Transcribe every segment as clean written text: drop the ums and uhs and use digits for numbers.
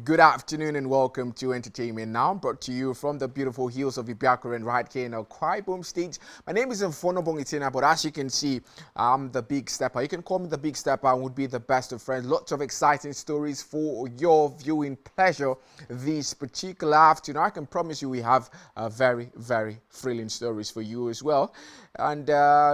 Good afternoon and welcome to Entertainment Now, brought to you from the beautiful hills of Ibiakuren right here in Akwa Ibom State. My name is Mfono Bongitina, but as you can see, I'm the Big Stepper. You can call me the Big Stepper and would be the best of friends. Lots of exciting stories for your viewing pleasure this particular afternoon. I can promise you we have very, very thrilling stories for you as well. And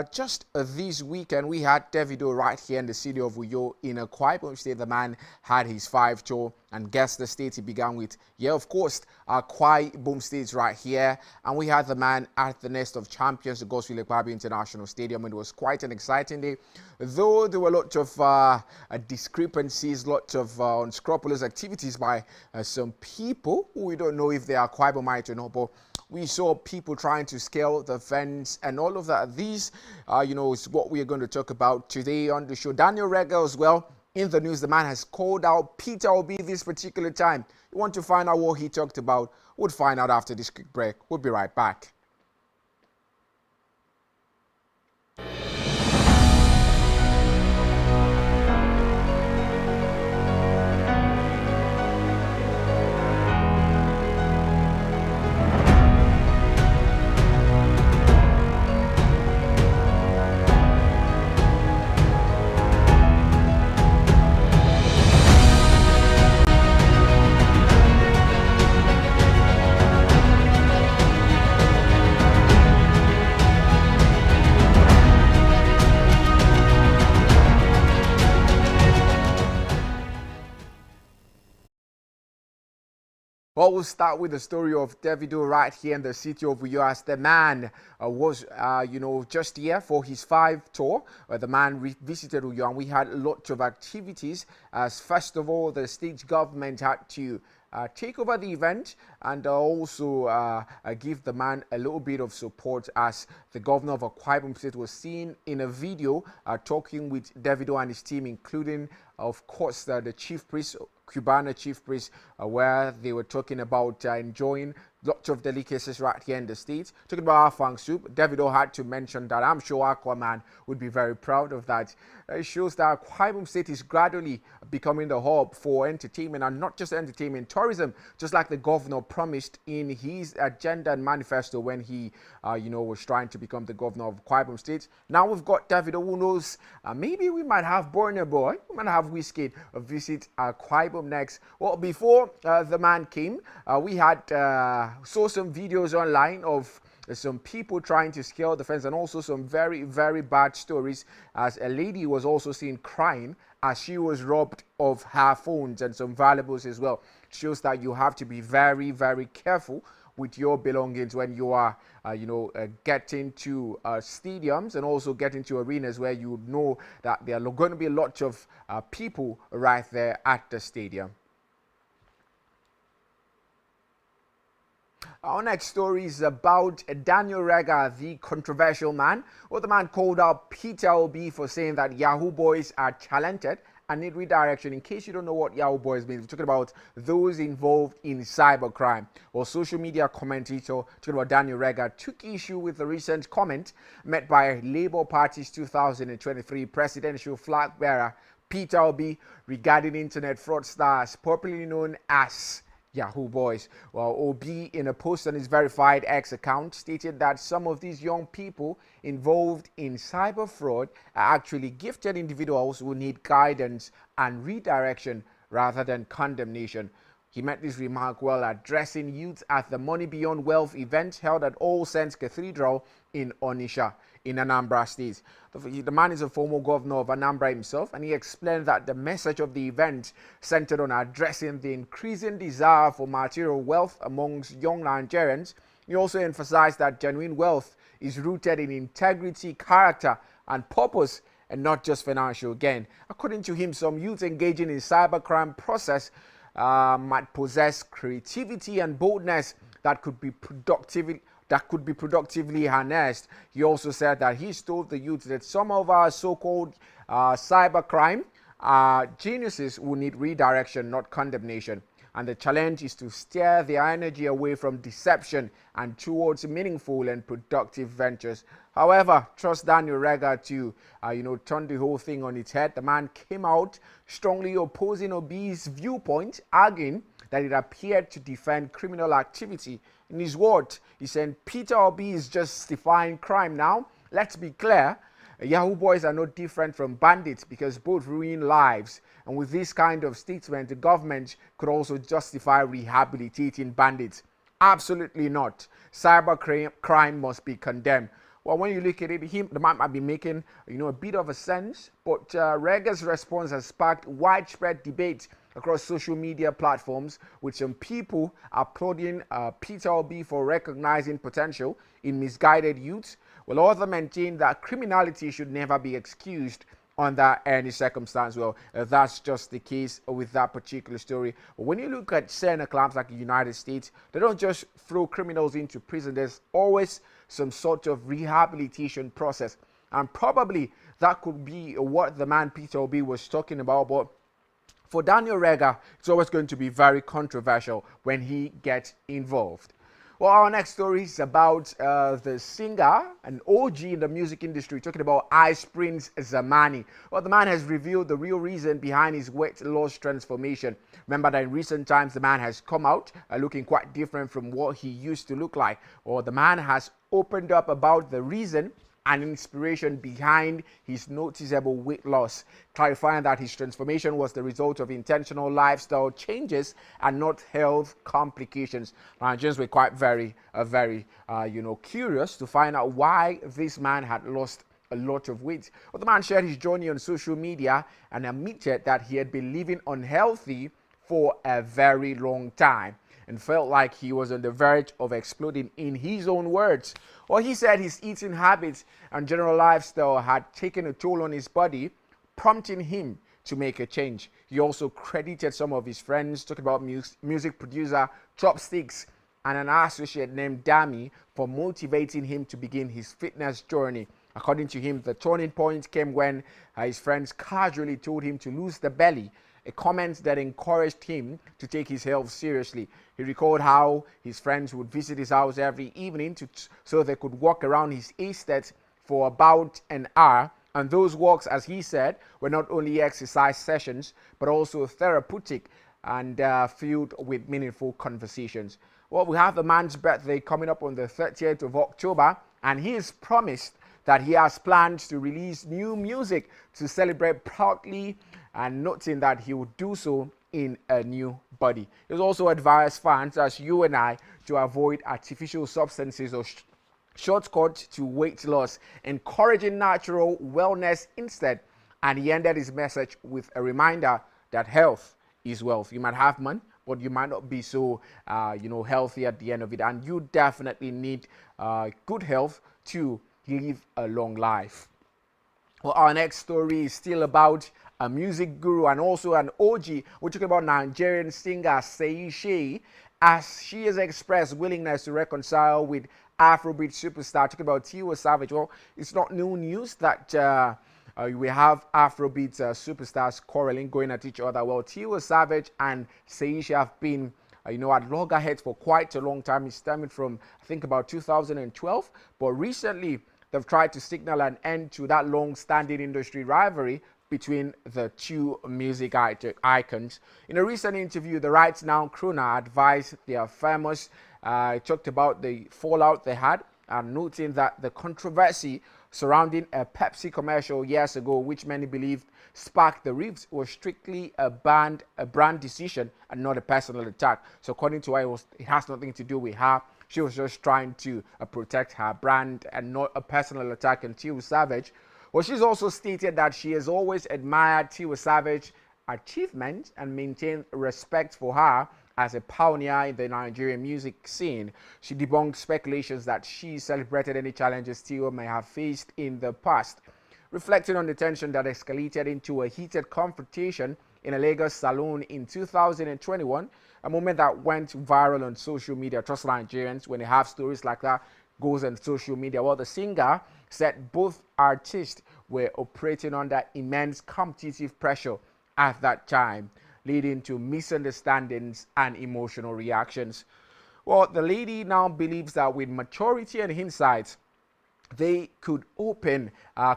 just this weekend, we had Davido right here in the city of Uyo in Akwa Ibom State. The man had his 5 tour, and guess the state he began with? Yeah, of course, Akwa Ibom State right here. And we had the man at the Nest of Champions, the Goswile Ekpabi International Stadium. And it was quite an exciting day, though there were lots of discrepancies, lots of unscrupulous activities by some people who we don't know if they are Akwa Ibomite or not, but we saw people trying to scale the fence and all of that. These, is what we are going to talk about today on the show. Daniel Rega as well. In the news, the man has called out Peter Obi this particular time. You want to find out what he talked about? We'll find out after this quick break. We'll be right back. Well, we'll start with the story of Davido right here in the city of Uyo, as the man was, just here for his 5 tour. The man visited Uyo, and we had lots of activities. As first of all, the state government had to take over the event and also give the man a little bit of support, as the governor of Akwa Ibom State was seen in a video talking with Davido and his team, including, of course, the chief priest, Cubana chief priest, where they were talking about enjoying lots of delicacies right here in the States. Talking about Afang soup, Davido had to mention that. I'm sure Aquaman would be very proud of that. It shows that Akwa Ibom State is gradually becoming the hub for entertainment, and not just entertainment, tourism, just like the governor promised in his agenda and manifesto when he, was trying to become the governor of Akwa Ibom State. Now we've got Davido. Who knows? Maybe we might have Burna Boy, we might have Wizkid visit Akwa Ibom next. Well, before the man came, we had saw some videos online of some people trying to scale the fence, and also some very, very bad stories, as a lady was also seen crying as she was robbed of her phones and some valuables as well. It shows that you have to be very, very careful with your belongings when you are, getting to stadiums and also getting to arenas where you know that there are going to be lots of people right there at the stadium. Our next story is about Daniel Rega, the controversial man. Well, the man called out Peter Obi for saying that Yahoo boys are talented and need redirection. In case you don't know what Yahoo boys means, we're talking about those involved in cybercrime. Well, social media commentator talking about Daniel Rega took issue with the recent comment made by Labour Party's 2023 presidential flag bearer Peter Obi regarding internet fraudsters, popularly known as Yahoo boys. Well, Obi, in a post on his verified X account, stated that some of these young people involved in cyber fraud are actually gifted individuals who need guidance and redirection rather than condemnation. He made this remark while addressing youth at the Money Beyond Wealth event held at All Saints Cathedral in Onitsha, in Anambra State. The man is a former governor of Anambra himself, and he explained that the message of the event centered on addressing the increasing desire for material wealth amongst young Nigerians. He also emphasized that genuine wealth is rooted in integrity, character, and purpose, and not just financial gain. According to him, some youth engaging in cybercrime process might possess creativity and boldness that could be productively harnessed. He also said that he's told the youth that some of our so-called cybercrime geniuses will need redirection, not condemnation. And the challenge is to steer their energy away from deception and towards meaningful and productive ventures. However, trust Daniel Rega to, turn the whole thing on its head. The man came out strongly opposing Obi's viewpoint, arguing that it appeared to defend criminal activity. In his words, he said, Peter Obi is justifying crime now. Let's be clear, Yahoo boys are no different from bandits because both ruin lives. And with this kind of statement, the government could also justify rehabilitating bandits. Absolutely not. Cyber crime must be condemned. Well, when you look at it, the man might be making, a bit of a sense, but Rega's response has sparked widespread debate across social media platforms, with some people applauding Peter Obi for recognizing potential in misguided youth, while others maintain that criminality should never be excused under any circumstance. Well, that's just the case with that particular story. But when you look at Senate clubs like the United States, they don't just throw criminals into prison. There's always some sort of rehabilitation process. And probably that could be what the man Peter Obi was talking about. But for Daniel Rega, it's always going to be very controversial when he gets involved. Well, our next story is about the singer and OG in the music industry, talking about Ice Prince Zamani. Well, the man has revealed the real reason behind his weight loss transformation. Remember that in recent times, the man has come out looking quite different from what he used to look like. Well, the man has opened up about the reason and inspiration behind his noticeable weight loss, clarifying that his transformation was the result of intentional lifestyle changes and not health complications. Nigerians were quite very curious to find out why this man had lost a lot of weight. Well, the man shared his journey on social media and admitted that he had been living unhealthy for a very long time and felt like he was on the verge of exploding, in his own words. Well, he said his eating habits and general lifestyle had taken a toll on his body, prompting him to make a change. He also credited some of his friends, talking about music producer Chopsticks and an associate named Dami, for motivating him to begin his fitness journey. According to him, the turning point came when his friends casually told him to lose the belly, a comment that encouraged him to take his health seriously. He recalled how his friends would visit his house every evening so they could walk around his estate for about an hour. And those walks, as he said, were not only exercise sessions, but also therapeutic and filled with meaningful conversations. Well, we have the man's birthday coming up on the 30th of October, and he has promised that he has plans to release new music to celebrate proudly, and noting that he would do so in a new body. He also advised fans, as you and I, to avoid artificial substances or shortcuts to weight loss, encouraging natural wellness instead. And he ended his message with a reminder that health is wealth. You might have money, but you might not be so, healthy at the end of it. And you definitely need good health to live a long life. Well, our next story is still about a music guru and also an OG. We're talking about Nigerian singer Seyi, as she has expressed willingness to reconcile with Afrobeat superstar, talking about Tiwa Savage. Well, it's not new news that we have Afrobeat superstars quarreling, going at each other. Well, Tiwa Savage and Seyi have been at loggerheads for quite a long time. It's stemming from, I think, about 2012. But recently, they've tried to signal an end to that long-standing industry rivalry between the two music icons. In a recent interview, the Right Now crooner advised their famous, talked about the fallout they had, and noting that the controversy surrounding a Pepsi commercial years ago, which many believed sparked the rifts, was strictly a brand decision and not a personal attack. So according to her, it has nothing to do with her. She was just trying to protect her brand and not a personal attack on Tiwa Savage. Well, she's also stated that she has always admired Tiwa Savage's achievements and maintained respect for her as a pioneer in the Nigerian music scene. She debunked speculations that she celebrated any challenges Tiwa may have faced in the past, reflecting on the tension that escalated into a heated confrontation in a Lagos salon in 2021, a moment that went viral on social media. Trust Nigerians, when they have stories like that, goes on social media. Well, the singer said both artists were operating under immense competitive pressure at that time, leading to misunderstandings and emotional reactions. Well, the lady now believes that with maturity and insight, they could open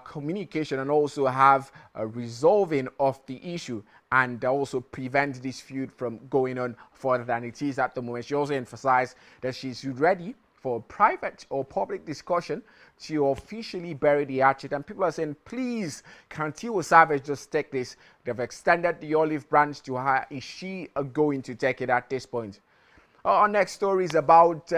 communication and also have a resolving of the issue, and also prevent this feud from going on further than it is at the moment. She also emphasized that she's ready for private or public discussion to officially bury the hatchet. And people are saying, please, can't Tiwa Savage just take this? They've extended the olive branch to her. Is she going to take it at this point? Our next story is about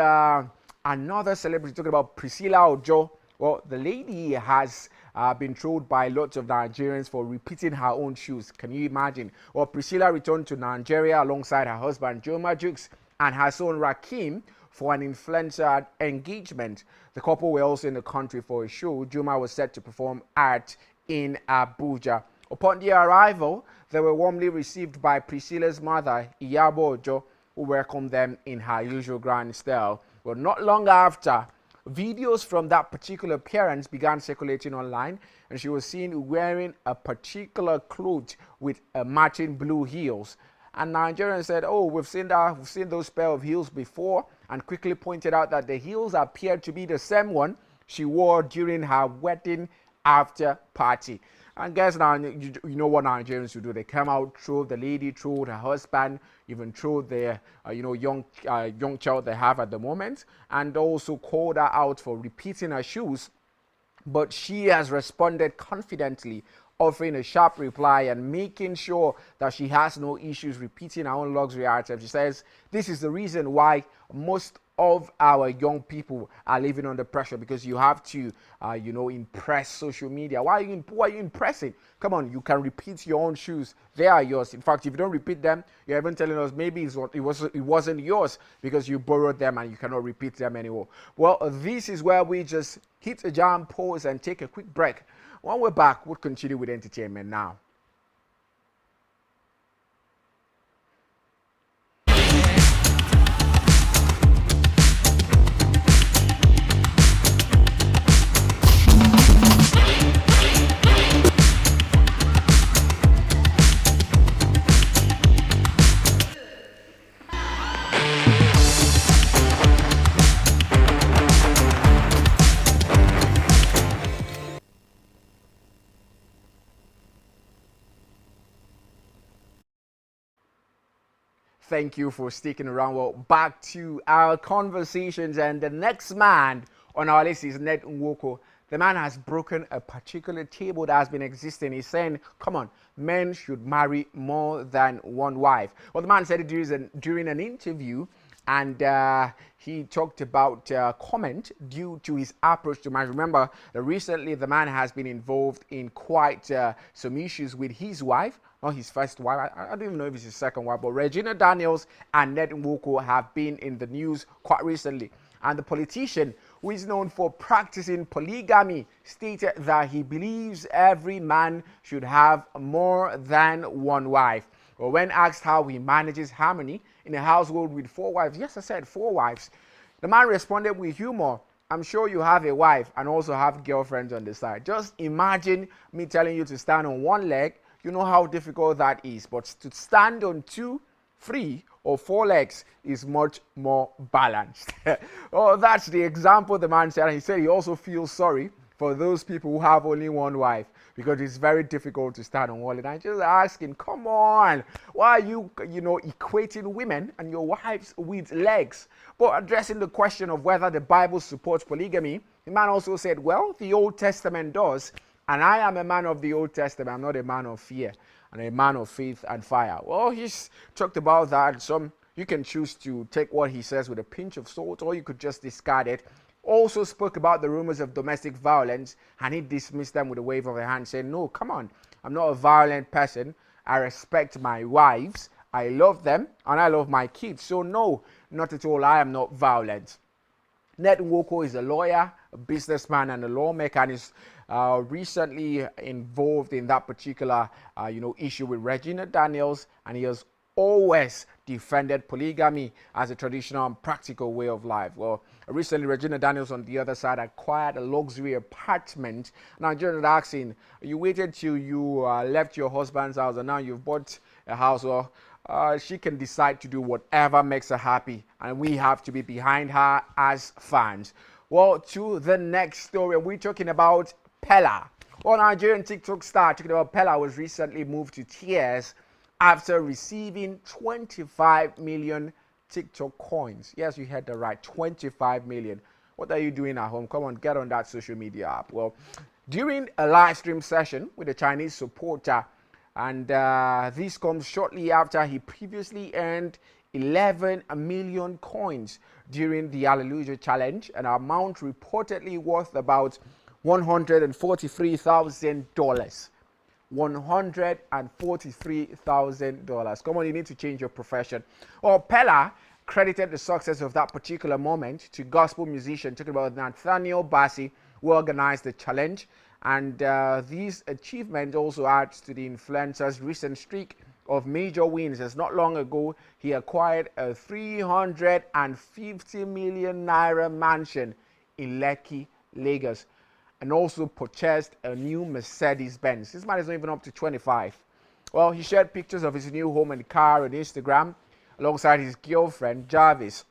another celebrity, talking about Priscilla Ojo. Well, the lady has been trolled by lots of Nigerians for repeating her own shoes. Can you imagine? Well, Priscilla returned to Nigeria alongside her husband, Joma Jukes, and her son, Rakim, for an influencer engagement. The couple were also in the country for a show Joma was set to perform at in Abuja. Upon their arrival, they were warmly received by Priscilla's mother, Iyabo Ojo, who welcomed them in her usual grand style. Well, not long after, videos from that particular appearance began circulating online, and she was seen wearing a particular cloth with a matching blue heels. And Nigerians said, oh, we've seen those pair of heels before, and quickly pointed out that the heels appeared to be the same one she wore during her wedding after party. And guys, now you know what Nigerians will do. They come out, throw the lady, throw her husband, even throw their young child they have at the moment, and also called her out for repeating her shoes. But she has responded confidently, offering a sharp reply and making sure that she has no issues repeating her own luxury items. She says, this is the reason why most of our young people are living under pressure, because you have to, impress social media. Why are you impressing? Come on, you can repeat your own shoes. They are yours. In fact, if you don't repeat them, you're even telling us maybe it wasn't yours because you borrowed them and you cannot repeat them anymore. Well, this is where we just hit a jam, pause, and take a quick break. When we're back, we'll continue with entertainment now. Thank you for sticking around. Well, back to our conversations, and the next man on our list is Ned Nwoko. The man has broken a particular table that has been existing. He's saying, come on, men should marry more than one wife. Well, the man said it during an interview, and he talked about comment due to his approach to marriage. Remember, recently the man has been involved in quite some issues with his wife. Not his first wife. I don't even know if it's his second wife, but Regina Daniels and Ned Nwoko have been in the news quite recently. And the politician, who is known for practicing polygamy, stated that he believes every man should have more than one wife. Well, when asked how he manages harmony in a household with 4 wives, yes, I said 4 wives, the man responded with humor. I'm sure you have a wife and also have girlfriends on the side. Just imagine me telling you to stand on one leg. You know how difficult that is. But to stand on 2, 3, or 4 legs is much more balanced. Oh, that's the example the man said. He said he also feels sorry for those people who have only one wife, because it's very difficult to stand on one leg. And I just asking, come on, why are you, equating women and your wives with legs? But addressing the question of whether the Bible supports polygamy, the man also said, well, the Old Testament does. And I am a man of the Old Testament. I'm not a man of fear. I'm a man of faith and fire. Well, he's talked about that. You can choose to take what he says with a pinch of salt, or you could just discard it. Also spoke about the rumors of domestic violence, and he dismissed them with a wave of the hand, saying, no, come on. I'm not a violent person. I respect my wives. I love them, and I love my kids. So no, not at all. I am not violent. Ned Nwoko is a lawyer, a businessman, and a lawmaker, and is recently involved in that particular issue with Regina Daniels, and he has always defended polygamy as a traditional and practical way of life. Well, recently Regina Daniels on the other side acquired a luxury apartment. Nigerians are asking, you waited till you left your husband's house and now you've bought a house? Well, she can decide to do whatever makes her happy, and we have to be behind her as fans. Well, to the next story, we're talking about Pella. Well, Nigerian TikTok star talking about Pella was recently moved to tears after receiving 25 million TikTok coins. Yes, you heard that right, 25 million. What are you doing at home? Come on, get on that social media app. Well, during a live stream session with a Chinese supporter, and this comes shortly after he previously earned 11 million coins during the Hallelujah Challenge, an amount reportedly worth about $143,000. $143,000. Come on, you need to change your profession. Well, Pella credited the success of that particular moment to gospel musician, talking about Nathaniel Bassey, who organized the challenge. And these achievements also adds to the influencer's recent streak of major wins, as not long ago he acquired a 350 million naira mansion in Lekki, Lagos, and also purchased a new Mercedes-Benz. This man is not even up to 25. Well, he shared pictures of his new home and car on Instagram alongside his girlfriend Jarvis,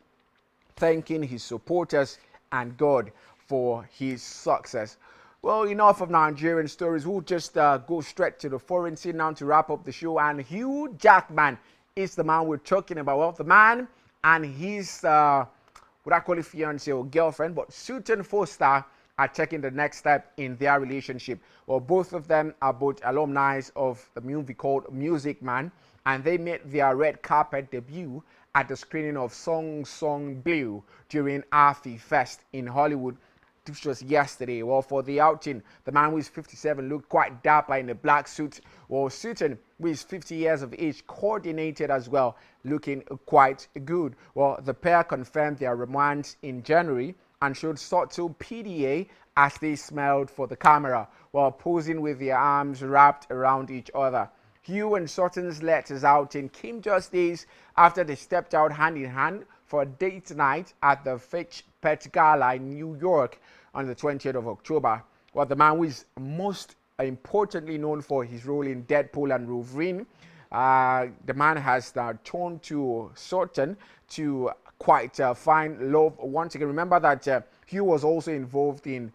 thanking his supporters and God for his success. Well, enough of Nigerian stories. We'll just go straight to the foreign scene now to wrap up the show. And Hugh Jackman is the man we're talking about. Well, the man and his, would I call it fiancé or girlfriend, but Sutton Foster are taking the next step in their relationship. Well, both of them are both alumni of the movie called Music Man, and they made their red carpet debut at the screening of Song Blue during Afi Fest in Hollywood. This was yesterday. Well, for the outing, the man who is 57 looked quite dapper in a black suit. Well, Sutton, who is 50 years of age, coordinated as well, looking quite good. Well, the pair confirmed their romance in January and showed subtle PDA as they smiled for the camera while posing with their arms wrapped around each other. Hugh and Sutton's letters outing came just days after they stepped out hand in hand for a date night at the Fitch Pet Gala in New York on the 20th of October. Well, the man who is most importantly known for his role in Deadpool and Wolverine, the man has turned to Sutton to quite find love once again. Remember that Hugh was also involved in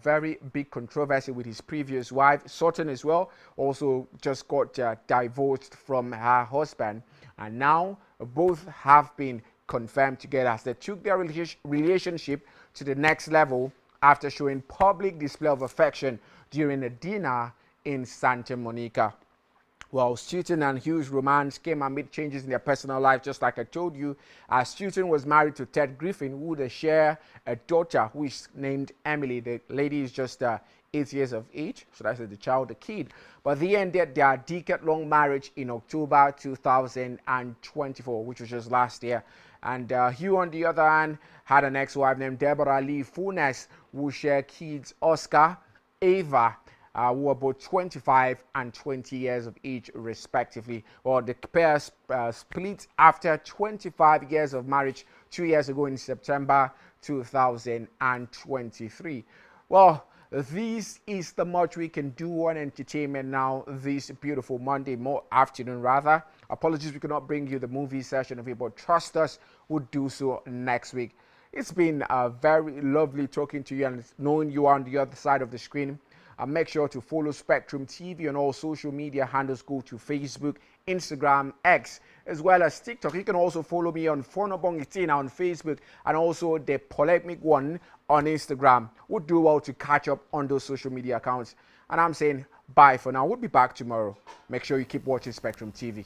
very big controversy with his previous wife. Sutton as well also just got divorced from her husband, and now both have been confirmed together as they took their relationship to the next level after showing public display of affection during a dinner in Santa Monica. Well, Sutton and Hugh's romance came amid changes in their personal life, just like I told you. Sutton was married to Ted Griffin, who they share a daughter who is named Emily. The lady is just 8 years of age, so that's the child, the kid. But they ended their decade-long marriage in October 2024, which was just last year. And Hugh, on the other hand, had an ex-wife named Deborah Lee Funes, who shared kids Oscar, Ava, who are both 25 and 20 years of age, respectively. Well, the pair split after 25 years of marriage 2 years ago in September 2023. Well, this is the much we can do on entertainment now this beautiful Monday afternoon rather. Apologies we could not bring you the movie session of it, but trust us, we'll do so next week. It's been very lovely talking to you and knowing you on the other side of the screen. Make sure to follow Spectrum TV on all social media handles. Go to Facebook, Instagram, X, as well as TikTok. You can also follow me on Fonobongitina on Facebook and also the Polemic One on Instagram. We'll do well to catch up on those social media accounts. And I'm saying bye for now. We'll be back tomorrow. Make sure you keep watching Spectrum TV.